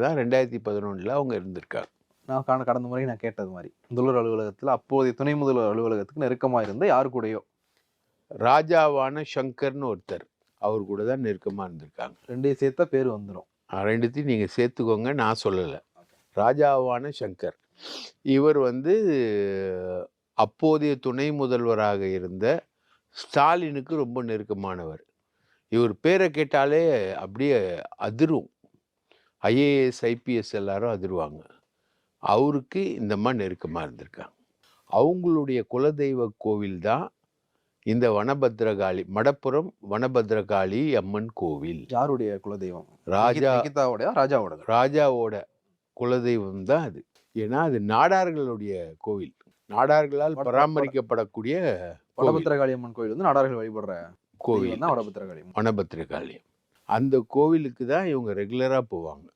தான் 2011 அவங்க இருந்திருக்காங்க. நான் கடந்த முறை நான் கேட்டது மாதிரி முதல்வர் அலுவலகத்தில் அப்போதைய துணை முதல்வர் அலுவலகத்துக்கு நெருக்கமாக இருந்த யாரு கூடயோ ராஜாவான சங்கர்னு ஒருத்தர் அவர் கூட தான் நெருக்கமாக இருந்திருக்காங்க. ரெண்டையும் சேர்த்தா பேர் வந்துடும். ரெண்டுத்தையும் நீங்கள் சேர்த்துக்கோங்க, நான் சொல்லலை. ராஜாவான சங்கர் இவர் அப்போதைய துணை முதல்வராக இருந்த ஸ்டாலினுக்கு ரொம்ப நெருக்கமானவர். இவர் பேரை கேட்டாலே அப்படியே அதிரும். ஐஏஎஸ் ஐபிஎஸ் எல்லாரும் அதிருவாங்க. அவருக்கு இந்த மாதிரி நெருக்கமாக இருந்திருக்காங்க. அவங்களுடைய குலதெய்வ கோவில் தான் இந்த வனபத்ரகாளி, மடப்புறம் வனபத்ரகாளி அம்மன் கோவில். யாருடைய குலதெய்வம்? ராஜாவோட குலதெய்வம் தான் அது. ஏன்னா அது நாடார்களுடைய கோவில், நாடார்களால் பராமரிக்கப்படக்கூடிய வனபத்ரகாளி அம்மன் கோவில் நாடார்கள் வழிபடுற கோவில் தான் வனபத்ரகாளி. அந்த கோவிலுக்கு தான் இவங்க ரெகுலராக போவாங்க.